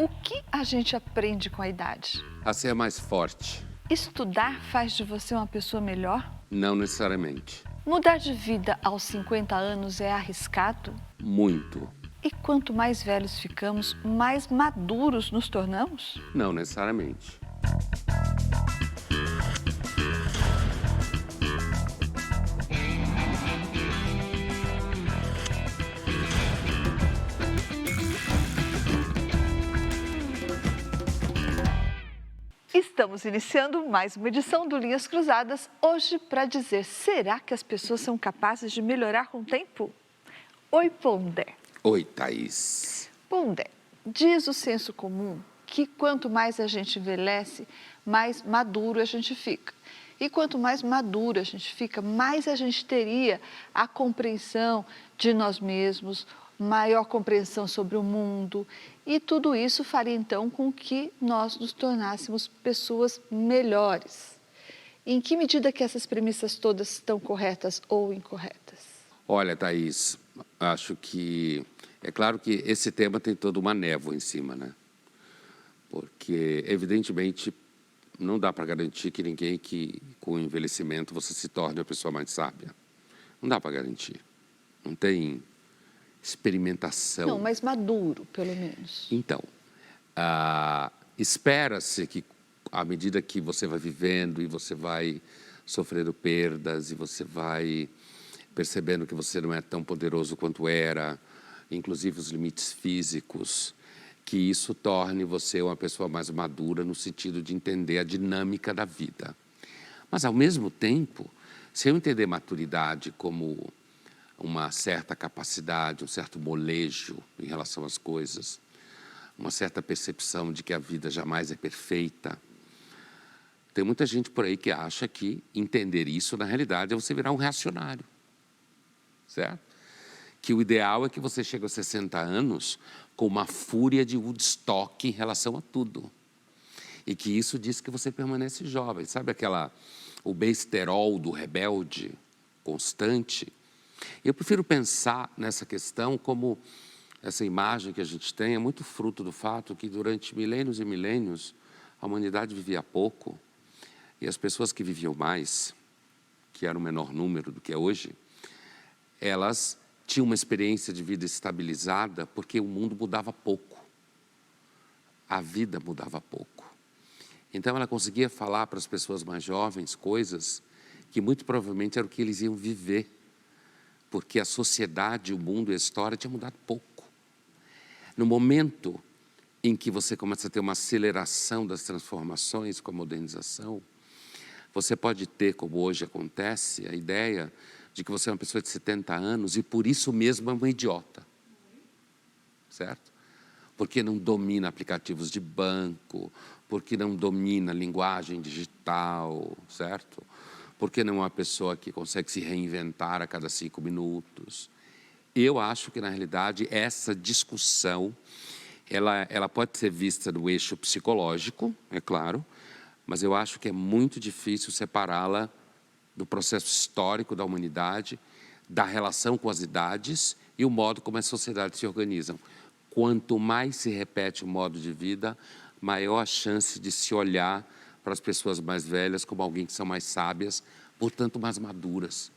O que a gente aprende com a idade? A ser mais forte. Estudar faz de você uma pessoa melhor? Não necessariamente. Mudar de vida aos 50 anos é arriscado? Muito. E quanto mais velhos ficamos, mais maduros nos tornamos? Não necessariamente. Estamos iniciando mais uma edição do Linhas Cruzadas, hoje para dizer, será que as pessoas são capazes de melhorar com o tempo? Oi, Pondé. Oi, Thaís. Pondé, diz o senso comum que quanto mais a gente envelhece, mais maduro a gente fica. E quanto mais maduro a gente fica, mais a gente teria a compreensão de nós mesmos, maior compreensão sobre o mundo. E tudo isso faria então com que nós nos tornássemos pessoas melhores. Em que medida que essas premissas todas estão corretas ou incorretas? Olha, Thaís, acho que... É claro que esse tema tem toda uma névoa em cima, né? Porque, evidentemente, não dá para garantir que ninguém que, com o envelhecimento, você se torne a pessoa mais sábia. Não dá para garantir. Não tem experimentação. Não, mas maduro, pelo menos. Então, espera-se que, à medida que você vai vivendo e você vai sofrendo perdas e você vai percebendo que você não é tão poderoso quanto era, inclusive os limites físicos, que isso torne você uma pessoa mais madura no sentido de entender a dinâmica da vida. Mas, ao mesmo tempo, se eu entender maturidade como uma certa capacidade, um certo molejo em relação às coisas, uma certa percepção de que a vida jamais é perfeita, tem muita gente por aí que acha que entender isso, na realidade, é você virar um reacionário, certo? Que o ideal é que você chegue aos 60 anos com uma fúria de Woodstock em relação a tudo. E que isso diz que você permanece jovem. Sabe o besterol do rebelde constante? Eu prefiro pensar nessa questão como essa imagem que a gente tem é muito fruto do fato que durante milênios e milênios a humanidade vivia pouco e as pessoas que viviam mais, que era o menor número do que é hoje, elas tinham uma experiência de vida estabilizada porque o mundo mudava pouco, a vida mudava pouco. Então ela conseguia falar para as pessoas mais jovens coisas que muito provavelmente era o que eles iam viver, porque a sociedade, o mundo e a história tinham mudado pouco. No momento em que você começa a ter uma aceleração das transformações com a modernização, você pode ter, como hoje acontece, a ideia de que você é uma pessoa de 70 anos e por isso mesmo é uma idiota, certo? Porque não domina aplicativos de banco, porque não domina linguagem digital, certo? Porque não é uma pessoa que consegue se reinventar a cada 5 minutos. Eu acho que, na realidade, essa discussão, ela pode ser vista no eixo psicológico, é claro, mas eu acho que é muito difícil separá-la do processo histórico da humanidade, da relação com as idades e o modo como as sociedades se organizam. Quanto mais se repete o modo de vida, maior a chance de se olhar para as pessoas mais velhas como alguém que são mais sábias, portanto mais maduras.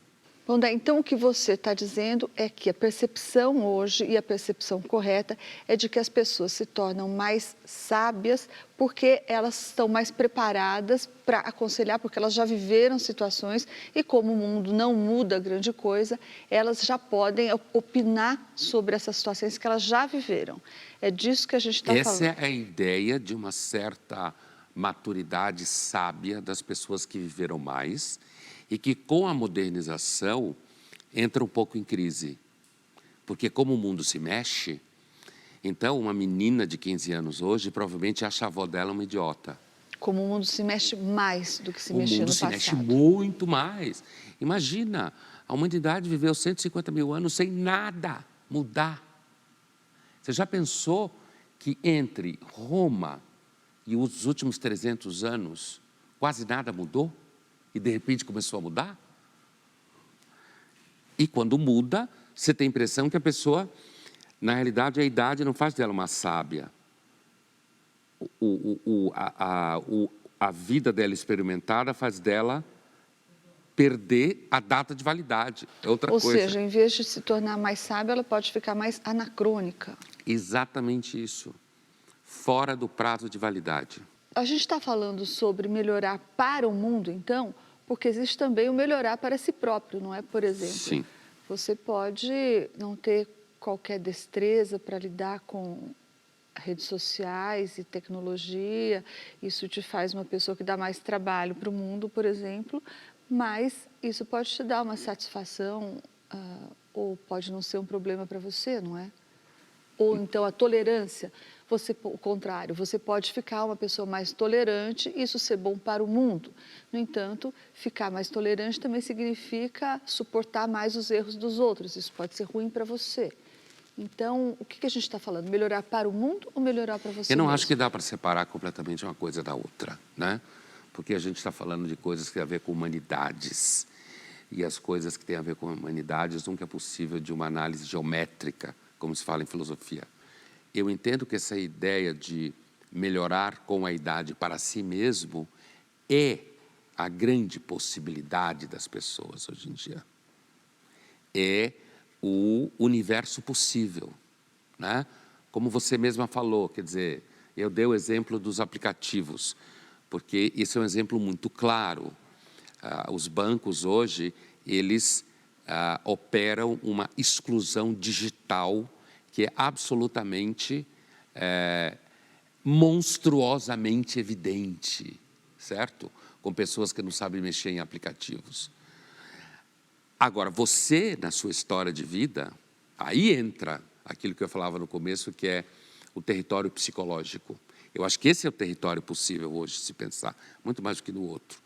Pondé, então o que você está dizendo é que a percepção hoje e a percepção correta é de que as pessoas se tornam mais sábias porque elas estão mais preparadas para aconselhar, porque elas já viveram situações e como o mundo não muda grande coisa, elas já podem opinar sobre essas situações que elas já viveram. É disso que a gente está falando. Essa é a ideia de uma certa maturidade sábia das pessoas que viveram mais e que, com a modernização, entra um pouco em crise. Porque como o mundo se mexe, então uma menina de 15 anos hoje provavelmente acha a avó dela uma idiota. Como o mundo se mexe mais do que se mexia no passado. O mundo se mexe muito mais. Imagina, a humanidade viveu 150 mil anos sem nada mudar. Você já pensou que entre Roma e os últimos 300 anos quase nada mudou? E de repente começou a mudar? E quando muda, você tem a impressão que a pessoa, na realidade, a idade não faz dela uma sábia. a vida dela experimentada faz dela perder a data de validade. É outra Ou coisa. seja, em vez de se tornar mais sábia, ela pode ficar mais anacrônica. Exatamente isso. Fora do prazo de validade. A gente está falando sobre melhorar para o mundo, então, porque existe também o melhorar para si próprio, não é? Por exemplo, Sim. você pode não ter qualquer destreza para lidar com redes sociais e tecnologia, isso te faz uma pessoa que dá mais trabalho para o mundo, por exemplo, mas isso pode te dar uma satisfação, ou pode não ser um problema para você, não é? Ou então a tolerância, o contrário, você pode ficar uma pessoa mais tolerante, isso ser bom para o mundo. No entanto, ficar mais tolerante também significa suportar mais os erros dos outros, isso pode ser ruim para você. Então, o que a gente está falando? Melhorar para o mundo ou melhorar para você Eu não mesmo? acho que dá para separar completamente uma coisa da outra, né? Porque a gente está falando de coisas que têm a ver com humanidades. E as coisas que têm a ver com humanidades nunca é possível de uma análise geométrica, como se fala em filosofia. Eu entendo que essa ideia de melhorar com a idade para si mesmo é a grande possibilidade das pessoas hoje em dia. É o universo possível, né? Como você mesma falou, quer dizer, eu dei o exemplo dos aplicativos, porque isso é um exemplo muito claro. Os bancos hoje, eles operam uma exclusão digital que é absolutamente, monstruosamente evidente, certo? Com pessoas que não sabem mexer em aplicativos. Agora, você, na sua história de vida, aí entra aquilo que eu falava no começo, que é o território psicológico. Eu acho que esse é o território possível hoje de se pensar, muito mais do que no outro.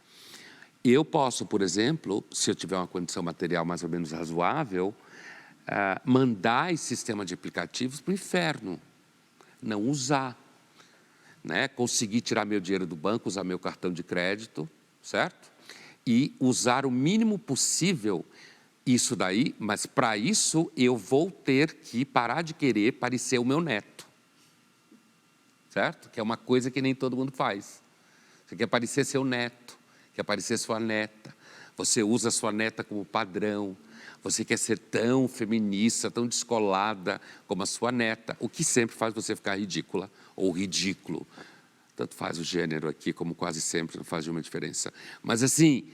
Eu posso, por exemplo, se eu tiver uma condição material mais ou menos razoável, mandar esse sistema de aplicativos para o inferno, não usar, né? Conseguir tirar meu dinheiro do banco, usar meu cartão de crédito, certo? E usar o mínimo possível isso daí, mas para isso eu vou ter que parar de querer parecer o meu neto, certo? Que é uma coisa que nem todo mundo faz. Você quer parecer seu neto, quer parecer sua neta, você usa sua neta como padrão, você quer ser tão feminista, tão descolada como a sua neta, o que sempre faz você ficar ridícula ou ridículo. Tanto faz o gênero aqui, como quase sempre, não faz nenhuma diferença. Mas assim,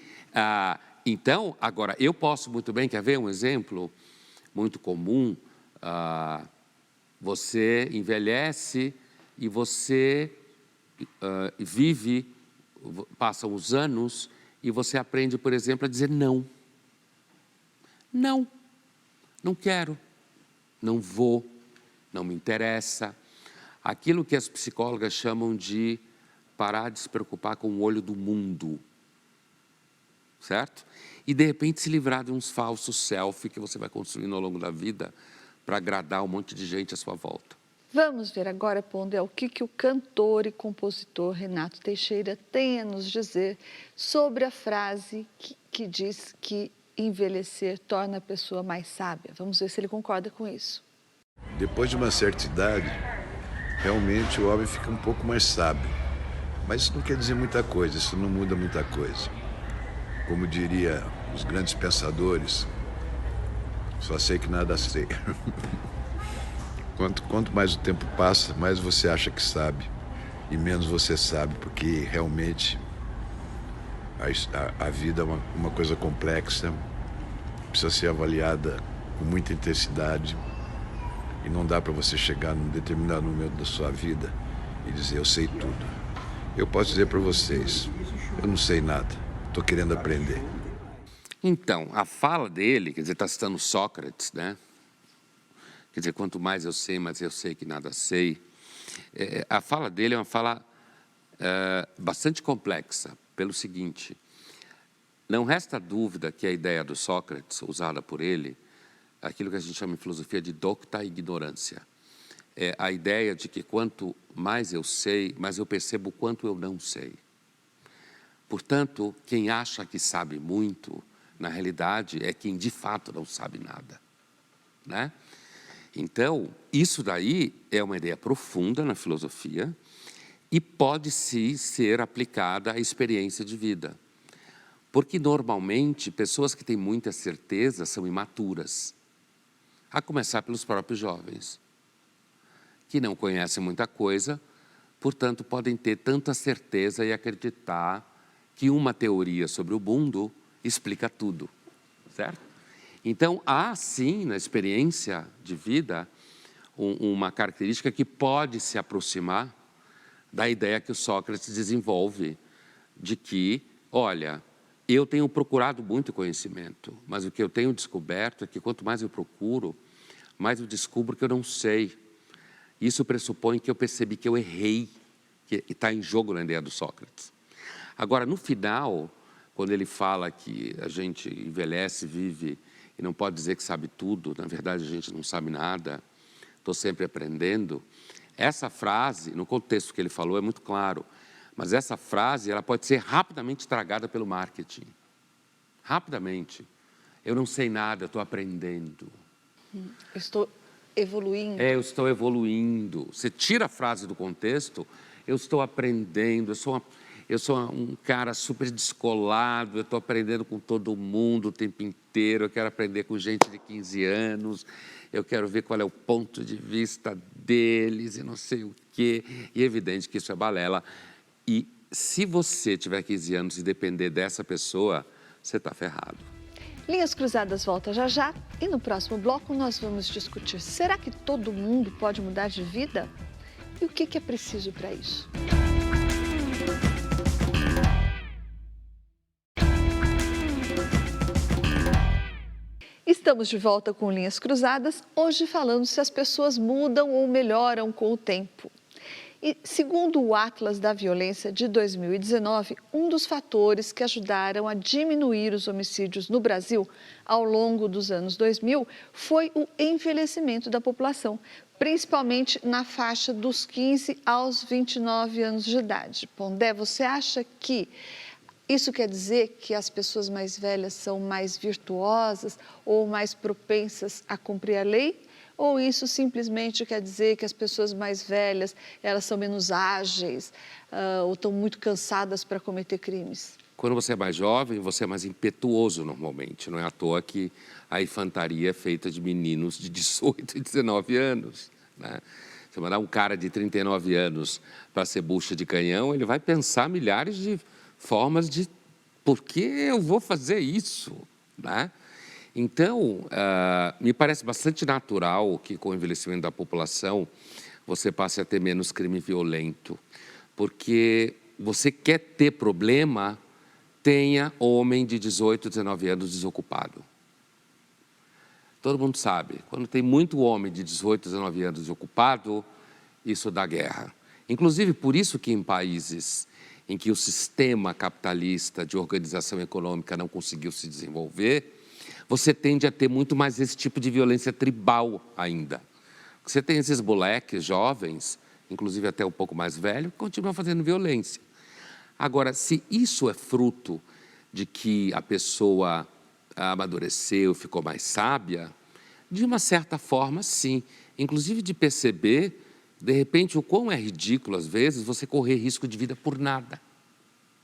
então, agora, eu posso muito bem, quer ver um exemplo muito comum? Você envelhece e você vive, passam os anos e você aprende, por exemplo, a dizer não. Não, não quero, não vou, não me interessa. Aquilo que as psicólogas chamam de parar de se preocupar com o olho do mundo, certo? E de repente se livrar de uns falsos selfie que você vai construindo ao longo da vida para agradar um monte de gente à sua volta. Vamos ver agora, Pondé, o que o cantor e compositor Renato Teixeira tem a nos dizer sobre a frase que diz que envelhecer torna a pessoa mais sábia. Vamos ver se ele concorda com isso. Depois de uma certa idade, realmente o homem fica um pouco mais sábio. Mas isso não quer dizer muita coisa, isso não muda muita coisa. Como diria os grandes pensadores, só sei que nada sei. Quanto mais o tempo passa, mais você acha que sabe e menos você sabe, porque realmente a vida é uma coisa complexa, precisa ser avaliada com muita intensidade e não dá para você chegar num determinado momento da sua vida e dizer eu sei tudo. Eu posso dizer para vocês, eu não sei nada, estou querendo aprender. Então, a fala dele, quer dizer, está citando Sócrates, né? Quer dizer, quanto mais eu sei, mais eu sei que nada sei. A fala dele é uma fala bastante complexa, pelo seguinte: não resta dúvida que a ideia do Sócrates, usada por ele, aquilo que a gente chama em filosofia de docta ignorância, é a ideia de que quanto mais eu sei, mais eu percebo o quanto eu não sei. Portanto, quem acha que sabe muito, na realidade, é quem de fato não sabe nada, né? Então, isso daí é uma ideia profunda na filosofia, e pode sim ser aplicada à experiência de vida. Porque normalmente pessoas que têm muita certeza são imaturas, a começar pelos próprios jovens, que não conhecem muita coisa, portanto podem ter tanta certeza e acreditar que uma teoria sobre o mundo explica tudo, certo? Então há sim na experiência de vida uma característica que pode se aproximar da ideia que o Sócrates desenvolve, de que, olha, eu tenho procurado muito conhecimento, mas o que eu tenho descoberto é que quanto mais eu procuro, mais eu descubro que eu não sei. Isso pressupõe que eu percebi que eu errei, que está em jogo na ideia do Sócrates. Agora, no final, quando ele fala que a gente envelhece, vive e não pode dizer que sabe tudo, na verdade a gente não sabe nada, estou sempre aprendendo, essa frase, no contexto que ele falou, é muito claro. Mas essa frase, ela pode ser rapidamente estragada pelo marketing. Rapidamente. Eu não sei nada, eu estou aprendendo. Estou evoluindo. Eu estou evoluindo. Você tira a frase do contexto, eu estou aprendendo, eu sou um cara super descolado, eu estou aprendendo com todo mundo o tempo inteiro, eu quero aprender com gente de 15 anos, eu quero ver qual é o ponto de vista deles e não sei o quê. E é evidente que isso é balela. E se você tiver 15 anos e depender dessa pessoa, você está ferrado. Linhas Cruzadas volta já já e no próximo bloco nós vamos discutir, será que todo mundo pode mudar de vida? E o que é preciso para isso? Estamos de volta com Linhas Cruzadas, hoje falando se as pessoas mudam ou melhoram com o tempo. E, segundo o Atlas da Violência de 2019, um dos fatores que ajudaram a diminuir os homicídios no Brasil ao longo dos anos 2000 foi o envelhecimento da população, principalmente na faixa dos 15 aos 29 anos de idade. Pondé, você acha que isso quer dizer que as pessoas mais velhas são mais virtuosas ou mais propensas a cumprir a lei? Ou isso simplesmente quer dizer que as pessoas mais velhas, elas são menos ágeis ou estão muito cansadas para cometer crimes? Quando você é mais jovem, você é mais impetuoso normalmente. Não é à toa que a infantaria é feita de meninos de 18 e 19 anos. Né? Você mandar um cara de 39 anos para ser bucha de canhão, ele vai pensar milhares de formas de por que eu vou fazer isso, né? Então, me parece bastante natural que com o envelhecimento da população você passe a ter menos crime violento, porque você quer ter problema, tenha homem de 18, 19 anos desocupado. Todo mundo sabe, quando tem muito homem de 18, 19 anos desocupado, isso dá guerra. Inclusive, por isso que em países em que o sistema capitalista de organização econômica não conseguiu se desenvolver, você tende a ter muito mais esse tipo de violência tribal ainda. Você tem esses moleques jovens, inclusive até um pouco mais velhos, que continuam fazendo violência. Agora, se isso é fruto de que a pessoa amadureceu, ficou mais sábia, de uma certa forma, sim. Inclusive de perceber, de repente, o quão é ridículo, às vezes, você correr risco de vida por nada.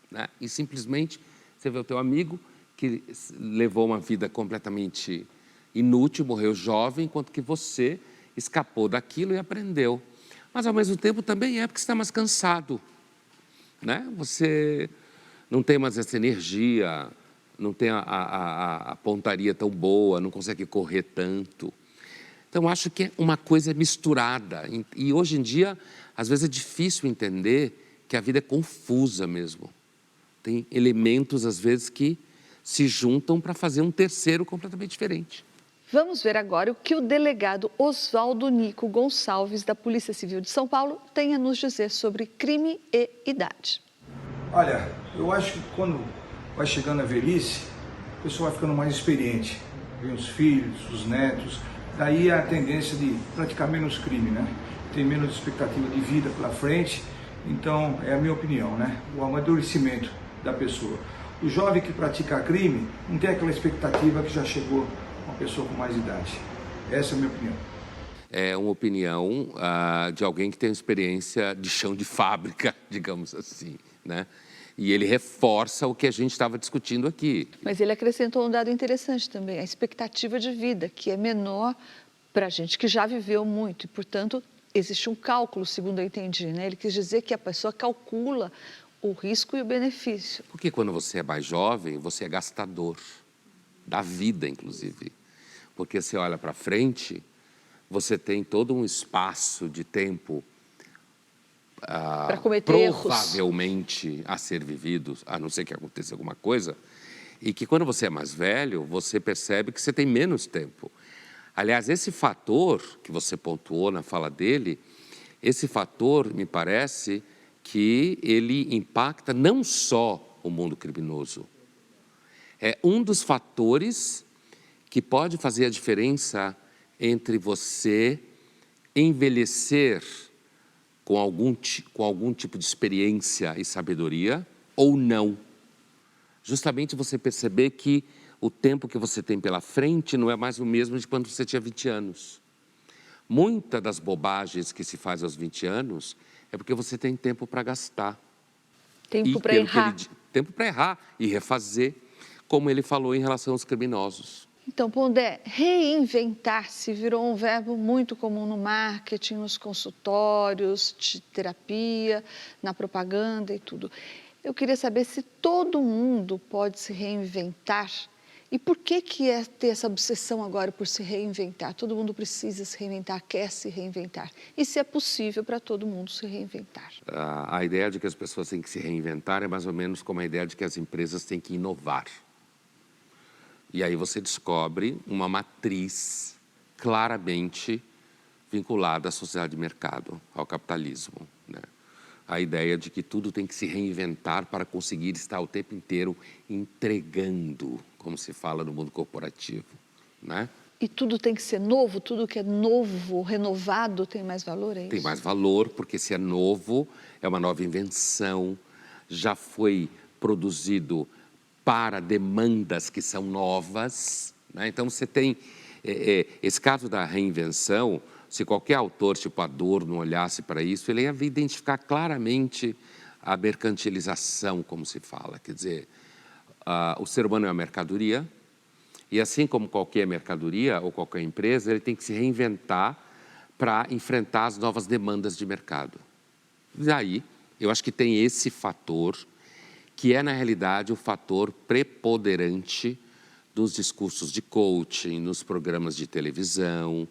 Né? E simplesmente, você vê o teu amigo que levou uma vida completamente inútil, morreu jovem, enquanto que você escapou daquilo e aprendeu. Mas, ao mesmo tempo, também é porque você está mais cansado. Né? Você não tem mais essa energia, não tem a pontaria tão boa, não consegue correr tanto. Então, acho que é uma coisa misturada. E, hoje em dia, às vezes é difícil entender que a vida é confusa mesmo. Tem elementos, às vezes, que se juntam para fazer um terceiro completamente diferente. Vamos ver agora o que o delegado Oswaldo Nico Gonçalves, da Polícia Civil de São Paulo, tem a nos dizer sobre crime e idade. Olha, eu acho que quando vai chegando a velhice, a pessoa vai ficando mais experiente. Vem os filhos, os netos, daí a tendência de praticar menos crime, né? Tem menos expectativa de vida pela frente, então é a minha opinião, né? O amadurecimento da pessoa. O jovem que pratica crime não tem aquela expectativa que já chegou uma pessoa com mais idade. Essa é a minha opinião. é uma opinião de alguém que tem experiência de chão de fábrica, digamos assim, né? E ele reforça o que a gente estava discutindo aqui. Mas ele acrescentou um dado interessante também, a expectativa de vida, que é menor para a gente que já viveu muito e, portanto, existe um cálculo, segundo eu entendi, né? Ele quis dizer que a pessoa calcula o risco e o benefício. Porque quando você é mais jovem, você é gastador da vida, inclusive. Porque você olha para frente, você tem todo um espaço de tempo para cometer erros. Provavelmente a ser vivido, a não ser que aconteça alguma coisa, e que quando você é mais velho, você percebe que você tem menos tempo. Aliás, esse fator que você pontuou na fala dele, esse fator, me parece que ele impacta não só o mundo criminoso. É um dos fatores que pode fazer a diferença entre você envelhecer com algum tipo de experiência e sabedoria ou não. Justamente você perceber que o tempo que você tem pela frente não é mais o mesmo de quando você tinha 20 anos. Muitas das bobagens que se faz aos 20 anos é porque você tem tempo para gastar. Tempo para errar. Tempo para errar e refazer, como ele falou em relação aos criminosos. Então, Pondé, reinventar-se virou um verbo muito comum no marketing, nos consultórios de terapia, na propaganda e tudo. Eu queria saber se todo mundo pode se reinventar e por que é ter essa obsessão agora por se reinventar? Todo mundo precisa se reinventar, quer se reinventar. E se é possível para todo mundo se reinventar? A ideia de que as pessoas têm que se reinventar é mais ou menos como a ideia de que as empresas têm que inovar. E aí você descobre uma matriz claramente vinculada à sociedade de mercado, ao capitalismo, né? A ideia de que tudo tem que se reinventar para conseguir estar o tempo inteiro entregando, como se fala no mundo corporativo, né? E tudo tem que ser novo? Tudo que é novo, renovado, tem mais valor, é isso? Tem mais valor, porque se é novo, é uma nova invenção, já foi produzido para demandas que são novas, né? Então você tem esse caso da reinvenção. Se qualquer autor, tipo Adorno, olhasse para isso, ele ia identificar claramente a mercantilização, como se fala. Quer dizer, o ser humano é uma mercadoria, e assim como qualquer mercadoria ou qualquer empresa, ele tem que se reinventar para enfrentar as novas demandas de mercado. E aí, eu acho que tem esse fator, que é, na realidade, o fator preponderante dos discursos de coaching, nos programas de televisão,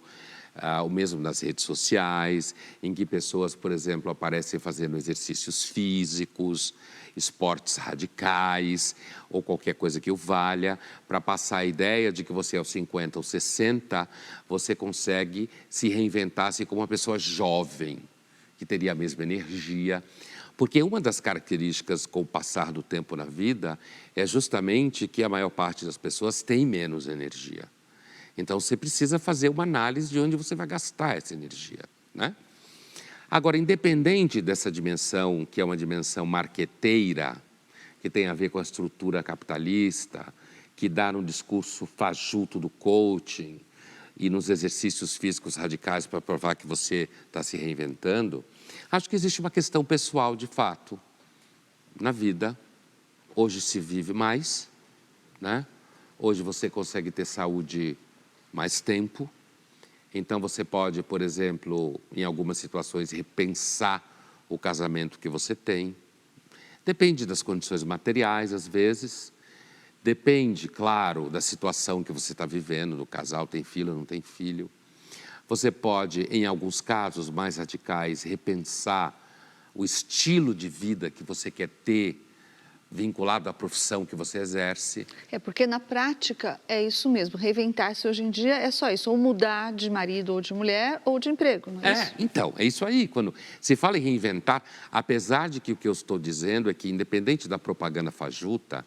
o mesmo nas redes sociais, em que pessoas, por exemplo, aparecem fazendo exercícios físicos, esportes radicais ou qualquer coisa que o valha, para passar a ideia de que você aos 50 ou 60, você consegue se reinventar assim como uma pessoa jovem, que teria a mesma energia. Porque uma das características com o passar do tempo na vida é justamente que a maior parte das pessoas tem menos energia. Então, você precisa fazer uma análise de onde você vai gastar essa energia, né? Agora, independente dessa dimensão, que é uma dimensão marqueteira, que tem a ver com a estrutura capitalista, que dá no discurso fajuto do coaching e nos exercícios físicos radicais para provar que você está se reinventando, acho que existe uma questão pessoal, de fato, na vida. Hoje se vive mais, né? Hoje você consegue ter saúde mais tempo, então você pode, por exemplo, em algumas situações, repensar o casamento que você tem. Depende das condições materiais, às vezes. Depende, claro, da situação que você está vivendo, do casal, tem filho ou não tem filho. Você pode, em alguns casos mais radicais, repensar o estilo de vida que você quer ter, vinculado à profissão que você exerce. É porque na prática é isso mesmo, reinventar-se hoje em dia é só isso, ou mudar de marido ou de mulher ou de emprego, não é isso? Então, é isso aí. Quando se fala em reinventar, apesar de que o que eu estou dizendo é que, independente da propaganda fajuta,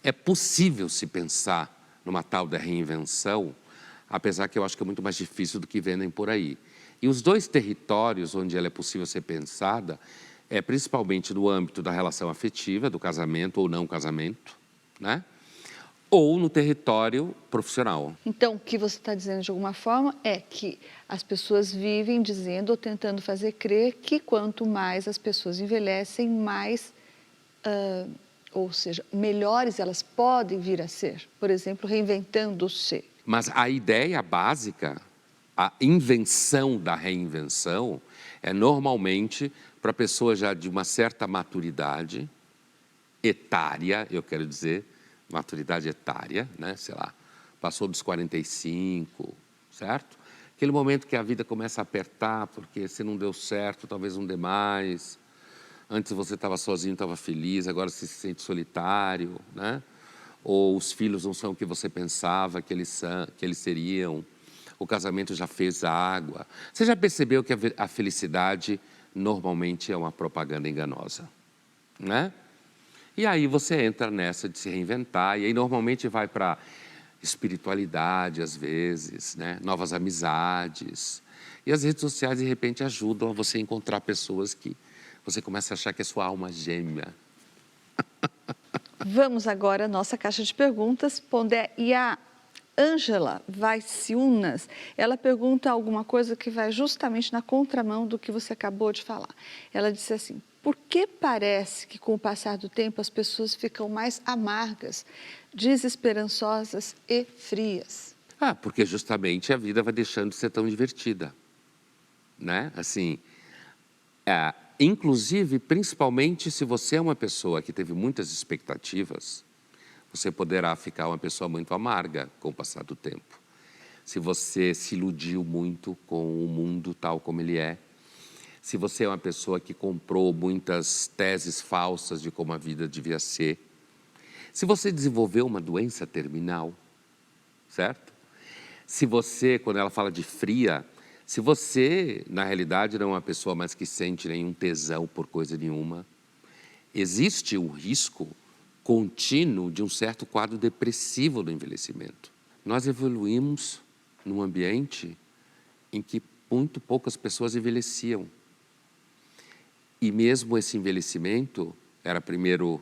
é possível se pensar numa tal da reinvenção, apesar que eu acho que é muito mais difícil do que vendem por aí. E os dois territórios onde ela é possível ser pensada é principalmente no âmbito da relação afetiva, do casamento ou não casamento, né? ou no território profissional. Então, o que você está dizendo de alguma forma é que as pessoas vivem dizendo ou tentando fazer crer que quanto mais as pessoas envelhecem, mais, ou seja, melhores elas podem vir a ser. Por exemplo, reinventando-se. Mas a ideia básica, a invenção da reinvenção, é normalmente para pessoas já de uma certa maturidade etária, eu quero dizer, maturidade etária, né? Sei lá, passou dos 45, certo? Aquele momento que a vida começa a apertar, porque se não deu certo, talvez não dê mais. Antes você estava sozinho, estava feliz, agora você se sente solitário, né? Ou os filhos não são o que você pensava que eles seriam. O casamento já fez água. Você já percebeu que a felicidade normalmente é uma propaganda enganosa, né? E aí você entra nessa de se reinventar, e aí normalmente vai para espiritualidade, às vezes, né? Novas amizades. E as redes sociais, de repente, ajudam a você encontrar pessoas que você começa a achar que é sua alma gêmea. Vamos agora à nossa caixa de perguntas, Pondé. E a Ângela Vaiciunas, ela pergunta alguma coisa que vai justamente na contramão do que você acabou de falar. Ela disse assim: por que parece que com o passar do tempo as pessoas ficam mais amargas, desesperançosas e frias? Porque justamente a vida vai deixando de ser tão divertida, né? Assim, inclusive, principalmente se você é uma pessoa que teve muitas expectativas, você poderá ficar uma pessoa muito amarga com o passar do tempo. Se você se iludiu muito com o mundo tal como ele é, se você é uma pessoa que comprou muitas teses falsas de como a vida devia ser, se você desenvolveu uma doença terminal, certo? Se você, quando ela fala de fria, se você, na realidade, não é uma pessoa mais que sente nenhum tesão por coisa nenhuma, existe o risco contínuo de um certo quadro depressivo do envelhecimento. Nós evoluímos num ambiente em que muito poucas pessoas envelheciam. E mesmo esse envelhecimento era primeiro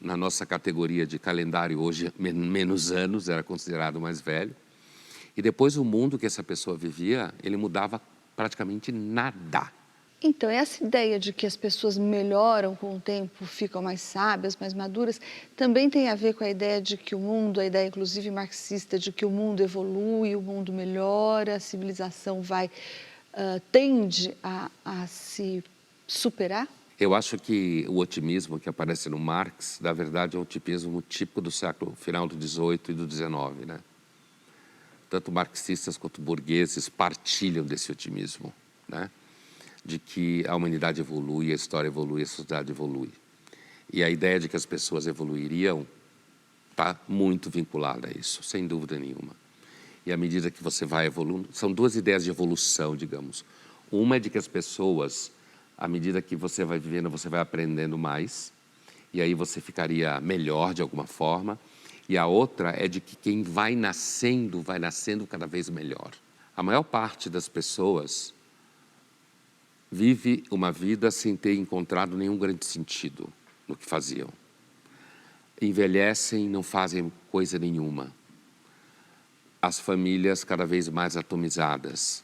na nossa categoria de calendário, hoje menos anos, era considerado mais velho. E depois o mundo que essa pessoa vivia, ele mudava praticamente nada. Então, essa ideia de que as pessoas melhoram com o tempo, ficam mais sábias, mais maduras, também tem a ver com a ideia de que o mundo, a ideia inclusive marxista, de que o mundo evolui, o mundo melhora, a civilização tende a se superar? Eu acho que o otimismo que aparece no Marx, na verdade, é um otimismo típico do século final do XVIII e do XIX, né? Tanto marxistas quanto burgueses partilham desse otimismo, né? De que a humanidade evolui, a história evolui, a sociedade evolui. E a ideia de que as pessoas evoluiriam está muito vinculada a isso, sem dúvida nenhuma. E à medida que você vai evoluindo, são duas ideias de evolução, digamos. Uma é de que as pessoas, à medida que você vai vivendo, você vai aprendendo mais, e aí você ficaria melhor de alguma forma. E a outra é de que quem vai nascendo cada vez melhor. A maior parte das pessoas vive uma vida sem ter encontrado nenhum grande sentido no que faziam. Envelhecem, não fazem coisa nenhuma. As famílias cada vez mais atomizadas.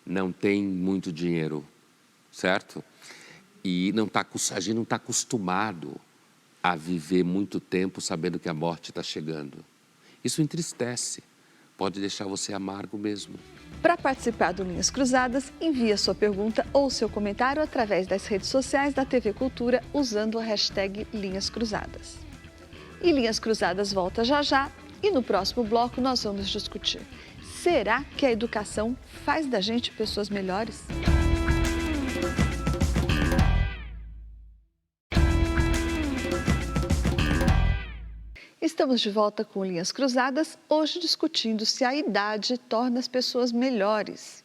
Não tem muito dinheiro, certo? E a gente não está acostumado a viver muito tempo sabendo que a morte está chegando. Isso entristece, pode deixar você amargo mesmo. Para participar do Linhas Cruzadas, envie a sua pergunta ou seu comentário através das redes sociais da TV Cultura usando a hashtag Linhas Cruzadas. E Linhas Cruzadas volta já já e no próximo bloco nós vamos discutir: será que a educação faz da gente pessoas melhores? Estamos de volta com Linhas Cruzadas, hoje discutindo se a idade torna as pessoas melhores.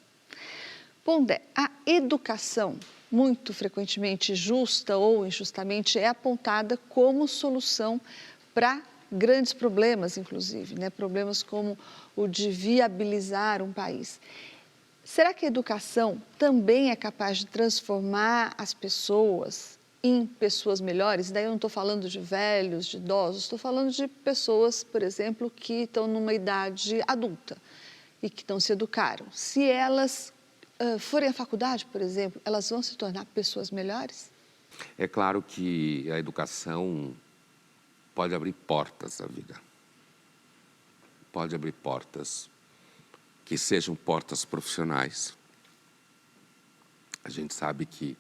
Pondé, a educação, muito frequentemente justa ou injustamente, é apontada como solução para grandes problemas, inclusive, né? Problemas como o de viabilizar um país. Será que a educação também é capaz de transformar as pessoas em pessoas melhores, daí eu não estou falando de velhos, de idosos, estou falando de pessoas, por exemplo, que estão numa idade adulta e que não se educaram. Se elas forem à faculdade, por exemplo, elas vão se tornar pessoas melhores? É claro que a educação pode abrir portas na vida. Pode abrir portas que sejam portas profissionais. A gente sabe que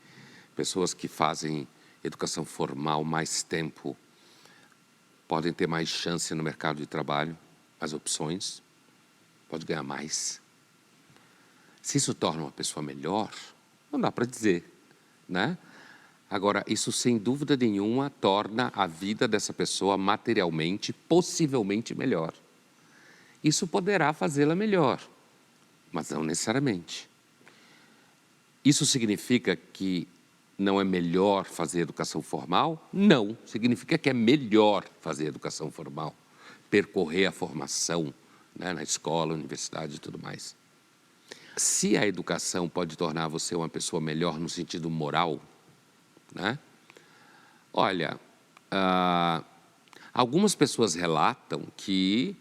pessoas que fazem educação formal mais tempo podem ter mais chance no mercado de trabalho, mais opções, pode ganhar mais. Se isso torna uma pessoa melhor, não dá para dizer, né? Agora, isso sem dúvida nenhuma torna a vida dessa pessoa materialmente, possivelmente melhor. Isso poderá fazê-la melhor, mas não necessariamente. Isso significa que não é melhor fazer educação formal? Não, significa que é melhor fazer educação formal, percorrer a formação, né, na escola, universidade e tudo mais. Se a educação pode tornar você uma pessoa melhor no sentido moral, né? Olha, algumas pessoas relatam que,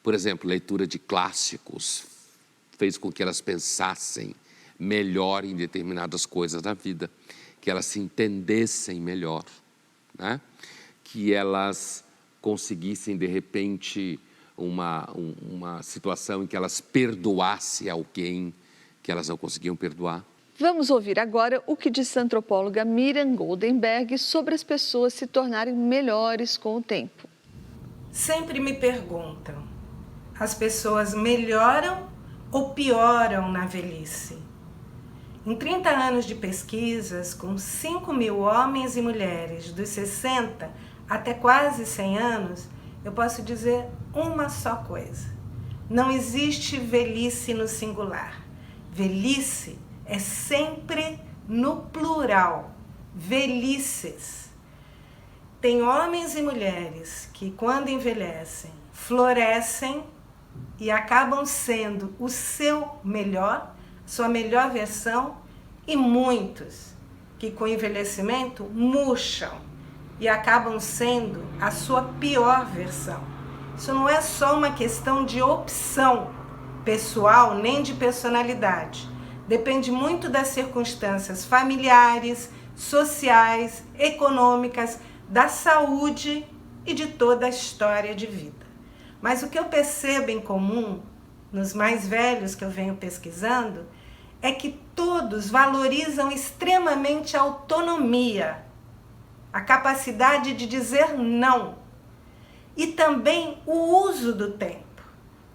por exemplo, leitura de clássicos fez com que elas pensassem melhor em determinadas coisas da vida, que elas se entendessem melhor, né? Que elas conseguissem, de repente, uma situação em que elas perdoassem alguém que elas não conseguiam perdoar. Vamos ouvir agora o que disse a antropóloga Miriam Goldenberg sobre as pessoas se tornarem melhores com o tempo. Sempre me perguntam, as pessoas melhoram ou pioram na velhice? Em 30 anos de pesquisas, com 5.000 homens e mulheres dos 60 até quase 100 anos, eu posso dizer uma só coisa. Não existe velhice no singular. Velhice é sempre no plural. Velhices. Tem homens e mulheres que, quando envelhecem, florescem e acabam sendo o seu melhor, sua melhor versão, e muitos que com o envelhecimento murcham e acabam sendo a sua pior versão. Isso não é só uma questão de opção pessoal nem de personalidade. Depende muito das circunstâncias familiares, sociais, econômicas, da saúde e de toda a história de vida. Mas o que eu percebo em comum nos mais velhos que eu venho pesquisando é que todos valorizam extremamente a autonomia, a capacidade de dizer não e também o uso do tempo.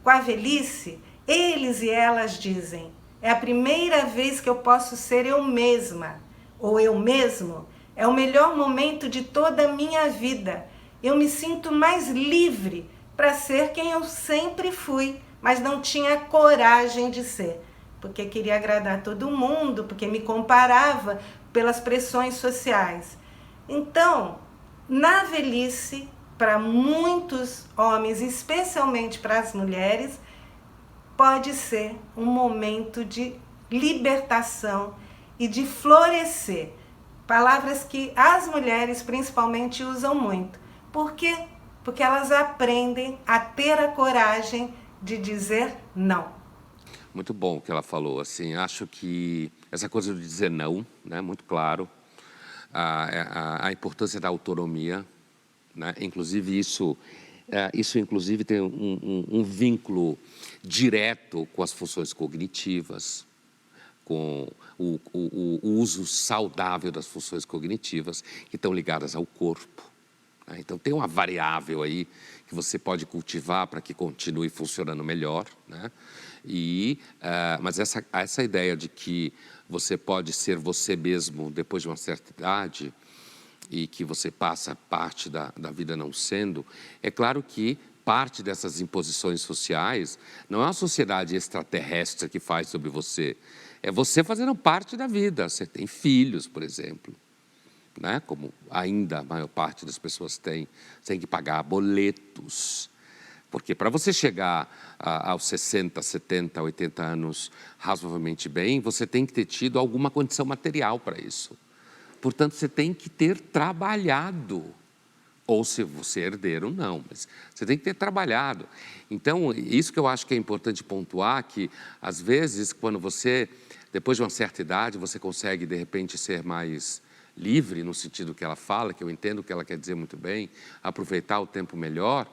Com a velhice, eles e elas dizem: é a primeira vez que eu posso ser eu mesma ou eu mesmo, é o melhor momento de toda a minha vida. Eu me sinto mais livre para ser quem eu sempre fui, mas não tinha coragem de ser, porque queria agradar todo mundo, porque me comparava pelas pressões sociais. Então, na velhice, para muitos homens, especialmente para as mulheres, pode ser um momento de libertação e de florescer. Palavras que as mulheres principalmente usam muito. Por quê? Porque elas aprendem a ter a coragem de dizer não. Muito bom o que ela falou, assim, acho que essa coisa de dizer não, né, muito claro, a importância da autonomia, né, inclusive isso inclusive tem um vínculo direto com as funções cognitivas, com o uso saudável das funções cognitivas que estão ligadas ao corpo. Né? Então tem uma variável aí que você pode cultivar para que continue funcionando melhor, né? Mas essa ideia de que você pode ser você mesmo depois de uma certa idade e que você passa parte da vida não sendo, é claro que parte dessas imposições sociais não é uma sociedade extraterrestre que faz sobre você, é você fazendo parte da vida. Você tem filhos, por exemplo, né? Como ainda a maior parte das pessoas tem, você tem que pagar boletos, porque para você chegar aos 60, 70, 80 anos razoavelmente bem, você tem que ter tido alguma condição material para isso. Portanto, você tem que ter trabalhado. Ou se você é herdeiro, não, mas você tem que ter trabalhado. Então, isso que eu acho que é importante pontuar, que às vezes, quando você, depois de uma certa idade, você consegue, de repente, ser mais livre, no sentido que ela fala, que eu entendo o que ela quer dizer muito bem, aproveitar o tempo melhor,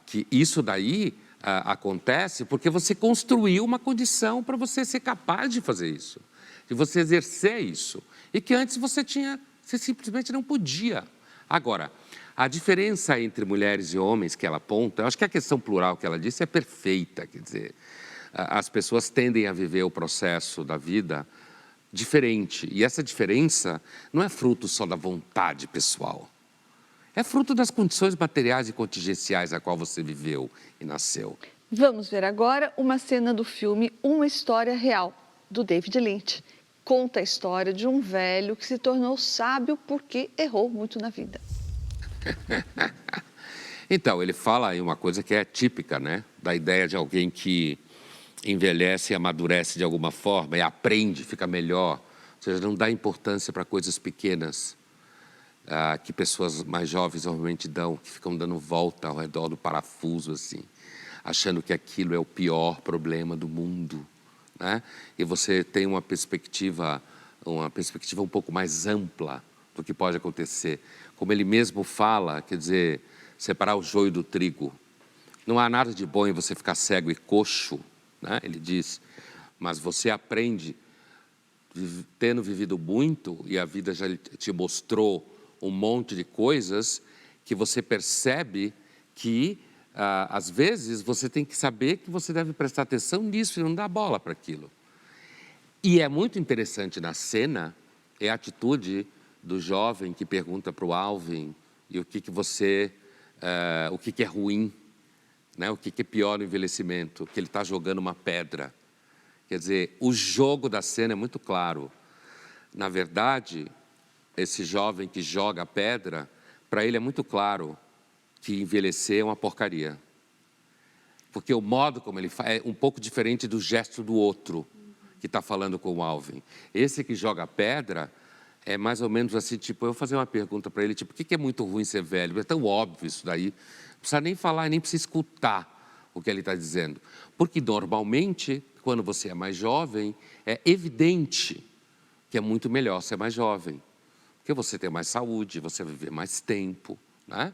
que isso daí acontece porque você construiu uma condição para você ser capaz de fazer isso, de você exercer isso, e que antes você simplesmente não podia. Agora, a diferença entre mulheres e homens que ela aponta, eu acho que a questão plural que ela disse é perfeita, quer dizer, as pessoas tendem a viver o processo da vida diferente, e essa diferença não é fruto só da vontade pessoal, é fruto das condições materiais e contingenciais a qual você viveu e nasceu. Vamos ver agora uma cena do filme Uma História Real, do David Lynch. Conta a história de um velho que se tornou sábio porque errou muito na vida. Então, ele fala aí uma coisa que é típica, né? Da ideia de alguém que envelhece e amadurece de alguma forma e aprende, fica melhor. Ou seja, não dá importância para coisas pequenas que pessoas mais jovens normalmente dão, que ficam dando volta ao redor do parafuso, assim, achando que aquilo é o pior problema do mundo. Né? E você tem uma perspectiva um pouco mais ampla do que pode acontecer. Como ele mesmo fala, quer dizer, separar o joio do trigo. Não há nada de bom em você ficar cego e coxo, né? Ele diz, mas você aprende, tendo vivido muito, e a vida já te mostrou um monte de coisas, que você percebe que às vezes você tem que saber que você deve prestar atenção nisso e não dar bola para aquilo. E é muito interessante na cena, é a atitude do jovem que pergunta para o Alvin e o que é ruim, né? O que é pior no envelhecimento, que ele está jogando uma pedra. Quer dizer, o jogo da cena é muito claro. Na verdade, esse jovem que joga a pedra, para ele é muito claro que envelhecer é uma porcaria. Porque o modo como ele faz é um pouco diferente do gesto do outro que está falando com o Alvin. Esse que joga a pedra é mais ou menos assim, tipo, eu vou fazer uma pergunta para ele, tipo, por que é muito ruim ser velho? É tão óbvio isso daí. Não precisa nem falar, nem precisa escutar o que ele está dizendo. Porque normalmente, quando você é mais jovem, é evidente que é muito melhor ser mais jovem. Porque você tem mais saúde, você vai viver mais tempo, né?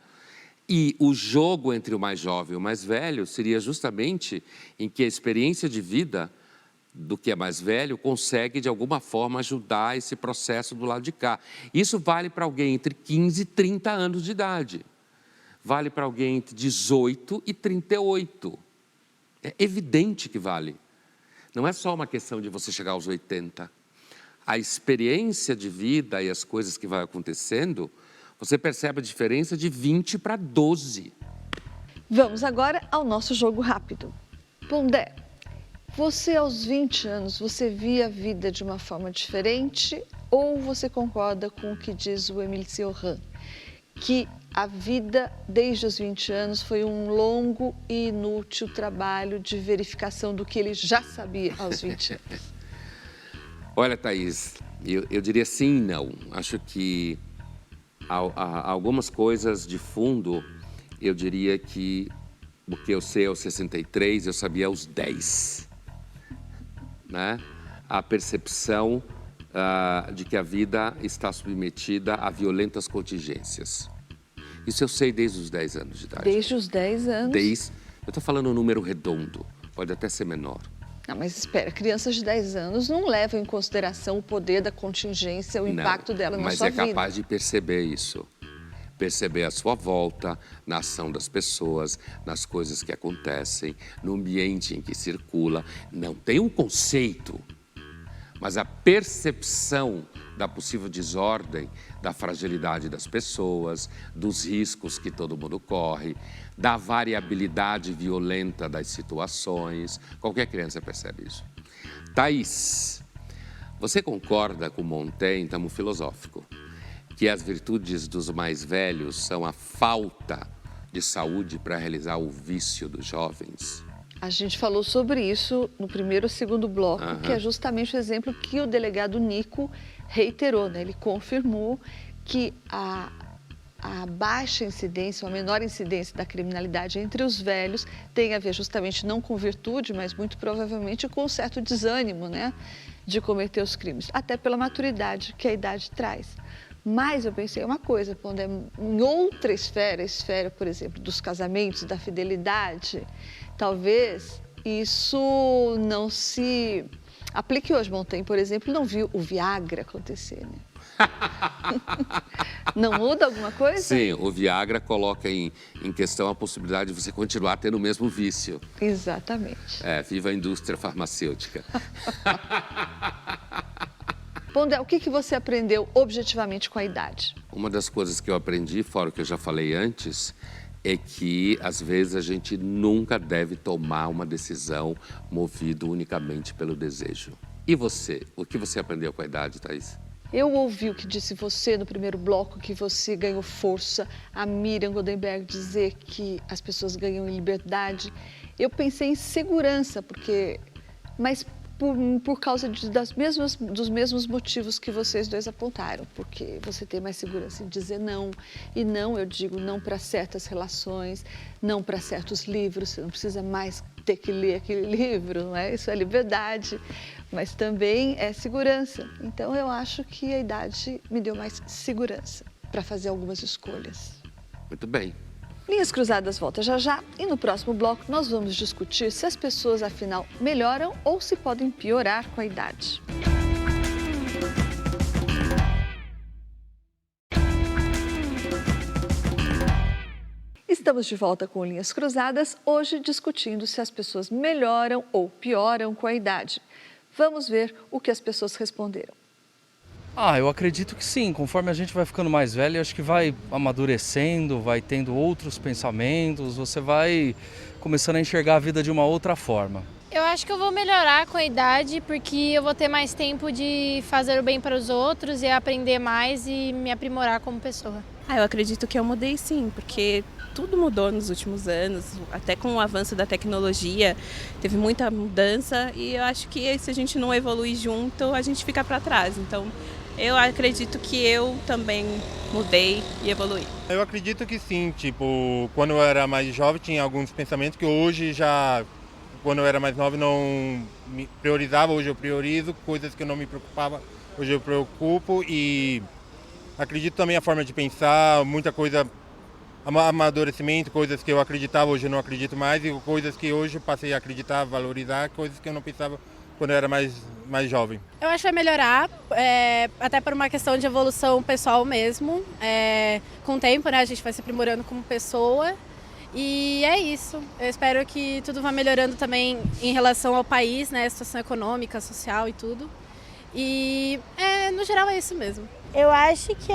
E o jogo entre o mais jovem e o mais velho seria justamente em que a experiência de vida do que é mais velho consegue, de alguma forma, ajudar esse processo do lado de cá. Isso vale para alguém entre 15 e 30 anos de idade. Vale para alguém entre 18 e 38. É evidente que vale. Não é só uma questão de você chegar aos 80. A experiência de vida e as coisas que vai acontecendo, você percebe a diferença de 20 para 12. Vamos agora ao nosso jogo rápido. Pondé, você aos 20 anos, você via a vida de uma forma diferente ou você concorda com o que diz o Émile Cioran? Que a vida desde os 20 anos foi um longo e inútil trabalho de verificação do que ele já sabia aos 20 anos. Olha, Thaís, eu diria sim e não. Acho que há algumas coisas de fundo, eu diria que o que eu sei aos 63, eu sabia aos 10. Né? A percepção de que a vida está submetida a violentas contingências. Isso eu sei desde os 10 anos de idade. Desde os 10 anos? Eu estou falando um número redondo, pode até ser menor. Não, mas espera, crianças de 10 anos não levam em consideração o poder da contingência, o impacto dela na sua vida. Mas é capaz de perceber isso. Perceber a sua volta, na ação das pessoas, nas coisas que acontecem, no ambiente em que circula. Não tem um conceito, mas a percepção da possível desordem, da fragilidade das pessoas, dos riscos que todo mundo corre, da variabilidade violenta das situações. Qualquer criança percebe isso. Thaís, você concorda com Montaigne, estamos filosófico, que as virtudes dos mais velhos são a falta de saúde para realizar o vício dos jovens? A gente falou sobre isso no primeiro e segundo bloco, que é justamente o exemplo que o delegado Nico reiterou, né? Ele confirmou que a baixa incidência, ou a menor incidência da criminalidade entre os velhos tem a ver justamente não com virtude, mas muito provavelmente com um certo desânimo, né, de cometer os crimes, até pela maturidade que a idade traz. Mas eu pensei uma coisa, quando é em outra esfera, por exemplo, dos casamentos, da fidelidade, talvez isso não se aplique hoje. Montaigne, por exemplo, não viu o Viagra acontecer, né? Não muda alguma coisa? Sim, o Viagra coloca em questão a possibilidade de você continuar tendo o mesmo vício. Exatamente. Viva a indústria farmacêutica. Pondé, o que você aprendeu objetivamente com a idade? Uma das coisas que eu aprendi, fora o que eu já falei antes, é que às vezes a gente nunca deve tomar uma decisão movido unicamente pelo desejo. E você? O que você aprendeu com a idade, Thaís? Eu ouvi o que disse você no primeiro bloco, que você ganhou força, a Miriam Goldenberg dizer que as pessoas ganham em liberdade. Eu pensei em segurança, mas por causa dos mesmos motivos que vocês dois apontaram, porque você tem mais segurança em dizer não, e não, eu digo não para certas relações, não para certos livros, você não precisa mais ter que ler aquele livro, não é? Isso é liberdade, mas também é segurança. Então eu acho que a idade me deu mais segurança para fazer algumas escolhas. Muito bem. Linhas Cruzadas volta já já e no próximo bloco nós vamos discutir se as pessoas afinal melhoram ou se podem piorar com a idade. Estamos de volta com Linhas Cruzadas, hoje discutindo se as pessoas melhoram ou pioram com a idade. Vamos ver o que as pessoas responderam. Eu acredito que sim. Conforme a gente vai ficando mais velho, acho que vai amadurecendo, vai tendo outros pensamentos, você vai começando a enxergar a vida de uma outra forma. Eu acho que eu vou melhorar com a idade, porque eu vou ter mais tempo de fazer o bem para os outros e aprender mais e me aprimorar como pessoa. Eu acredito que eu mudei sim, porque tudo mudou nos últimos anos, até com o avanço da tecnologia, teve muita mudança e eu acho que se a gente não evoluir junto, a gente fica para trás. Então, eu acredito que eu também mudei e evoluí. Eu acredito que sim, quando eu era mais jovem tinha alguns pensamentos que hoje já, quando eu era mais novo, não me priorizava, hoje eu priorizo, coisas que eu não me preocupava, hoje eu preocupo e acredito também a forma de pensar, muita coisa, amadurecimento, coisas que eu acreditava, hoje eu não acredito mais e coisas que hoje eu passei a acreditar, valorizar, coisas que eu não pensava quando eu era mais jovem. Eu acho que vai melhorar, até por uma questão de evolução pessoal mesmo. Com o tempo, né, a gente vai se aprimorando como pessoa e é isso. Eu espero que tudo vá melhorando também em relação ao país, né, situação econômica, social e tudo. E, no geral, é isso mesmo. Eu acho que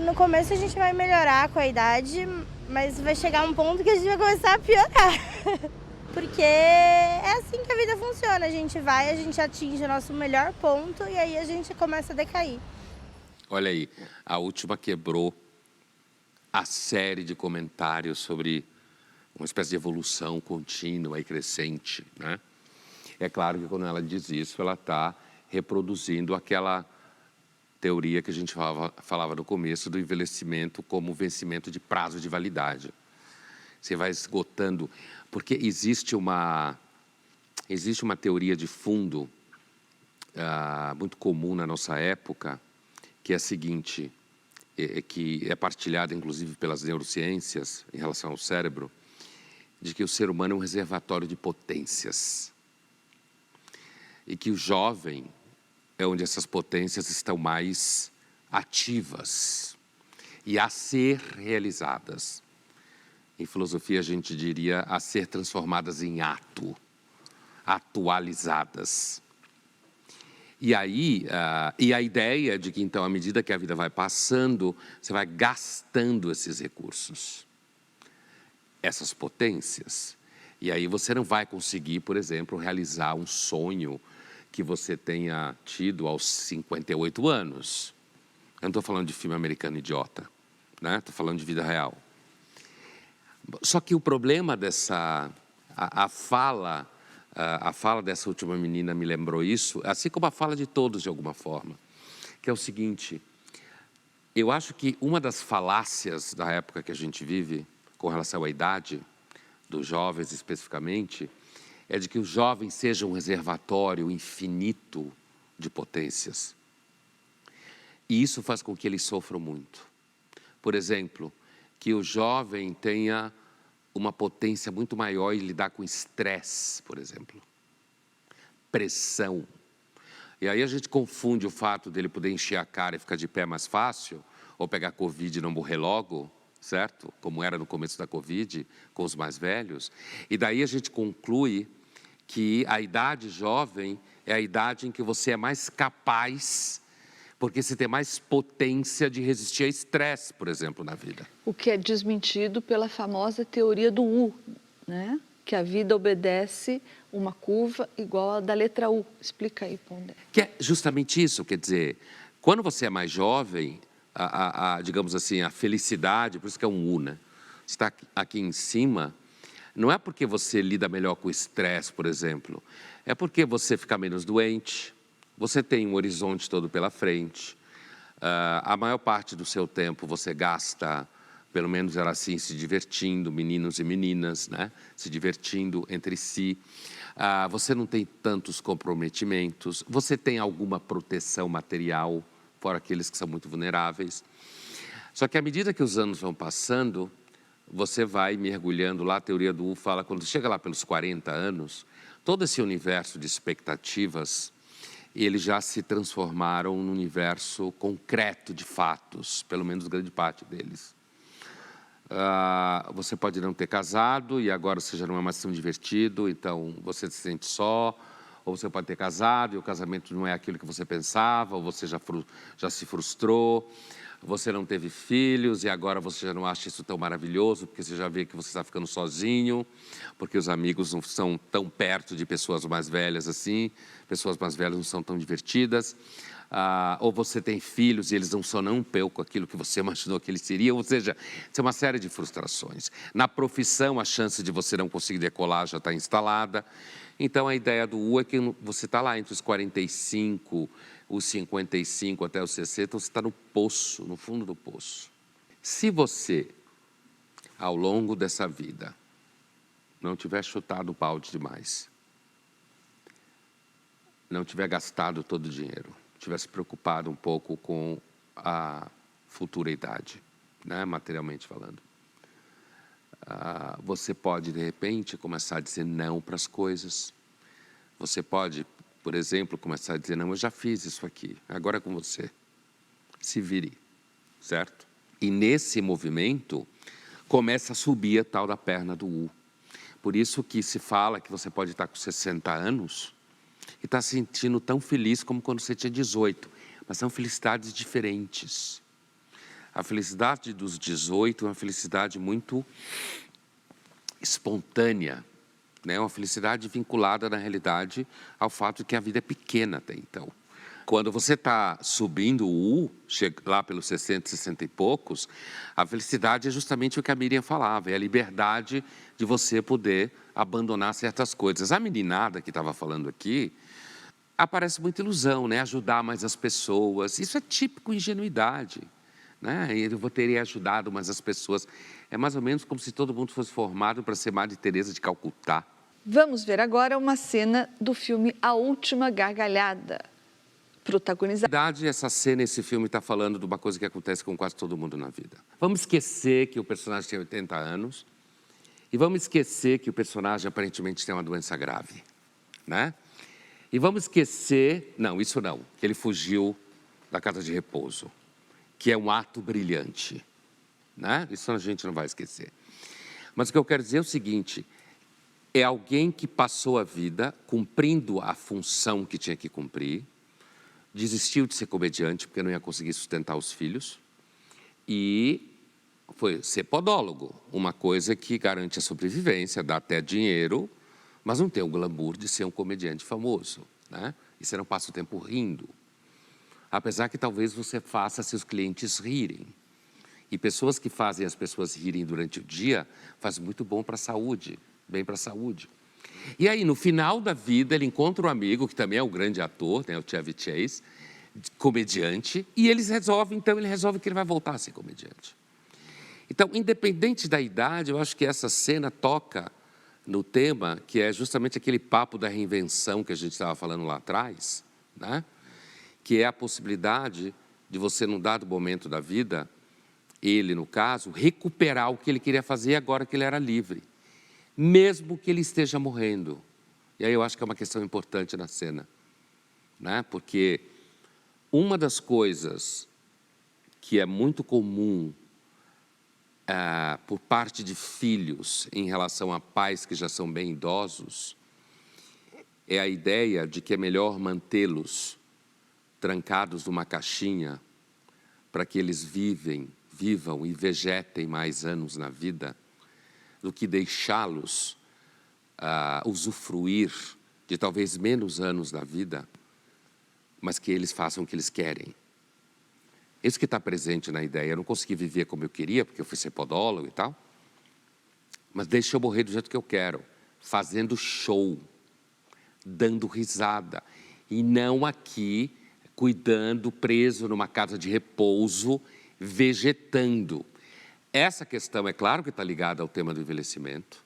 no começo a gente vai melhorar com a idade, mas vai chegar um ponto que a gente vai começar a piorar. Porque é assim que a vida funciona, a gente atinge o nosso melhor ponto e aí a gente começa a decair. Olha aí, a última quebrou a série de comentários sobre uma espécie de evolução contínua e crescente, né? É claro que quando ela diz isso, ela está reproduzindo aquela teoria que a gente falava no começo do envelhecimento como vencimento de prazo de validade. Você vai esgotando, porque existe uma teoria de fundo muito comum na nossa época, que é a seguinte, que é partilhada inclusive pelas neurociências em relação ao cérebro, de que o ser humano é um reservatório de potências. E que o jovem é onde essas potências estão mais ativas e a ser realizadas. Em filosofia, a gente diria a ser transformadas em ato, atualizadas. E aí, e a ideia de que, então, à medida que a vida vai passando, você vai gastando esses recursos, essas potências. E aí você não vai conseguir, por exemplo, realizar um sonho que você tenha tido aos 58 anos. Eu não estou falando de filme americano idiota, né? Estou falando de vida real. Só que o problema a fala dessa última menina me lembrou isso, assim como a fala de todos de alguma forma, que é o seguinte: eu acho que uma das falácias da época que a gente vive, com relação à idade dos jovens especificamente, é de que os jovens sejam um reservatório infinito de potências. E isso faz com que eles sofram muito. Por exemplo, que o jovem tenha uma potência muito maior em lidar com estresse, por exemplo, pressão. E aí a gente confunde o fato dele poder encher a cara e ficar de pé mais fácil, ou pegar Covid e não morrer logo, certo? Como era no começo da Covid, com os mais velhos. E daí a gente conclui que a idade jovem é a idade em que você é mais capaz, porque você tem mais potência de resistir a estresse, por exemplo, na vida. O que é desmentido pela famosa teoria do U, né? Que a vida obedece uma curva igual a da letra U. Explica aí, Pondé. Que é justamente isso, quer dizer, quando você é mais jovem, digamos assim, a felicidade, por isso que é um U, né? Está aqui em cima, não é porque você lida melhor com o estresse, por exemplo, é porque você fica menos doente, você tem um horizonte todo pela frente, a maior parte do seu tempo você gasta, pelo menos era assim, se divertindo, meninos e meninas, né? Se divertindo entre si. Você não tem tantos comprometimentos, você tem alguma proteção material, fora aqueles que são muito vulneráveis. Só que à medida que os anos vão passando, você vai mergulhando lá, a teoria do U fala, quando chega lá pelos 40 anos, todo esse universo de expectativas, eles já se transformaram num universo concreto de fatos, pelo menos grande parte deles. Você pode não ter casado e agora você já não é mais tão divertido, então você se sente só, ou você pode ter casado e o casamento não é aquilo que você pensava, ou você já se frustrou, você não teve filhos e agora você já não acha isso tão maravilhoso, porque você já vê que você está ficando sozinho, porque os amigos não são tão perto de pessoas mais velhas assim, pessoas mais velhas não são tão divertidas, ou você tem filhos e eles não são um pouco aquilo que você imaginou que eles seriam, ou seja, isso é uma série de frustrações. Na profissão, a chance de você não conseguir decolar já está instalada. Então, a ideia do U é que você está lá entre os 45, os 55 até os 60, você está no poço, no fundo do poço. Se você, ao longo dessa vida, não tiver chutado o balde demais, não tiver gastado todo o dinheiro, tiver se preocupado um pouco com a futura idade, né, materialmente falando, você pode, de repente, começar a dizer não para as coisas. Você pode, por exemplo, começar a dizer, não, eu já fiz isso aqui, agora é com você. Se vire, certo? E nesse movimento, começa a subir a tal da perna do U. Por isso que se fala que você pode estar com 60 anos e estar se sentindo tão feliz como quando você tinha 18. Mas são felicidades diferentes. A felicidade dos 18 é uma felicidade muito espontânea, né? Uma felicidade vinculada, na realidade, ao fato de que a vida é pequena até então. Quando você está subindo o U, chega lá pelos 60, 60 e poucos, a felicidade é justamente o que a Miriam falava, é a liberdade de você poder abandonar certas coisas. A meninada que estava falando aqui, aparece muita ilusão, né? Ajudar mais as pessoas, isso é típico ingenuidade, né? Eu teria ajudado mais as pessoas. É mais ou menos como se todo mundo fosse formado para ser Madre Teresa de Calcutá. Vamos ver agora uma cena do filme A Última Gargalhada, protagonizada. Na verdade, essa cena, esse filme está falando de uma coisa que acontece com quase todo mundo na vida. Vamos esquecer que o personagem tem 80 anos e vamos esquecer que o personagem aparentemente tem uma doença grave, né? E vamos esquecer, não, isso não, que ele fugiu da casa de repouso, que é um ato brilhante, né? Isso a gente não vai esquecer. Mas o que eu quero dizer é o seguinte, é alguém que passou a vida cumprindo a função que tinha que cumprir, desistiu de ser comediante porque não ia conseguir sustentar os filhos e foi ser podólogo, uma coisa que garante a sobrevivência, dá até dinheiro, mas não tem o glamour de ser um comediante famoso, né? E você não passa o tempo rindo. Apesar que talvez você faça seus clientes rirem. E pessoas que fazem as pessoas rirem durante o dia faz muito bom para a saúde, bem para a saúde. E aí, no final da vida, ele encontra um amigo, que também é um grande ator, né, o Chevy Chase, comediante, e ele resolve que ele vai voltar a ser comediante. Então, independente da idade, eu acho que essa cena toca no tema que é justamente aquele papo da reinvenção que a gente estava falando lá atrás, né? Que é a possibilidade de você, num dado momento da vida, ele, no caso, recuperar o que ele queria fazer agora que ele era livre, mesmo que ele esteja morrendo. E aí eu acho que é uma questão importante na cena, né? Porque uma das coisas que é muito comum por parte de filhos em relação a pais que já são bem idosos é a ideia de que é melhor mantê-los trancados numa caixinha para que eles vivam e vegetem mais anos na vida, do que deixá-los usufruir de talvez menos anos da vida, mas que eles façam o que eles querem. Isso que está presente na ideia. Eu não consegui viver como eu queria, porque eu fui ser podólogo e tal, mas deixa eu morrer do jeito que eu quero, fazendo show, dando risada, e não aqui cuidando, preso numa casa de repouso, vegetando. Essa questão, é claro que está ligada ao tema do envelhecimento,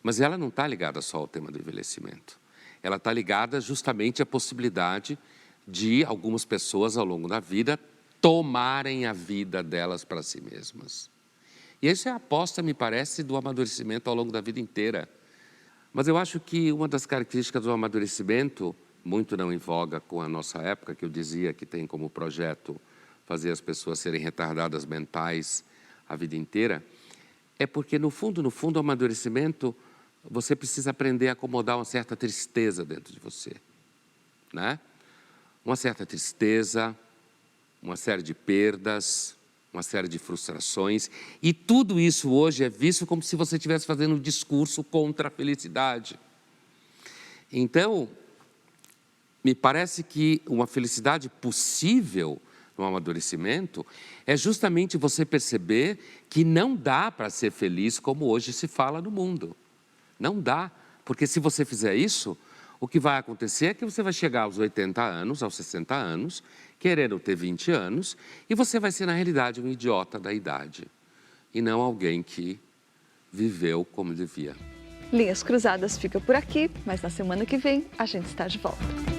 mas ela não está ligada só ao tema do envelhecimento. Ela está ligada justamente à possibilidade de algumas pessoas ao longo da vida tomarem a vida delas para si mesmas. E essa é a aposta, me parece, do amadurecimento ao longo da vida inteira. Mas eu acho que uma das características do amadurecimento, muito não em voga com a nossa época, que eu dizia que tem como projeto fazer as pessoas serem retardadas mentais a vida inteira, é porque, no fundo, o amadurecimento, você precisa aprender a acomodar uma certa tristeza dentro de você, né? Uma certa tristeza, uma série de perdas, uma série de frustrações, e tudo isso hoje é visto como se você estivesse fazendo um discurso contra a felicidade. Então, me parece que uma felicidade possível no amadurecimento é justamente você perceber que não dá para ser feliz como hoje se fala no mundo. Não dá, porque se você fizer isso, o que vai acontecer é que você vai chegar aos 80 anos, aos 60 anos, querendo ter 20 anos, e você vai ser, na realidade, um idiota da idade, e não alguém que viveu como devia. Linhas Cruzadas fica por aqui, mas na semana que vem a gente está de volta.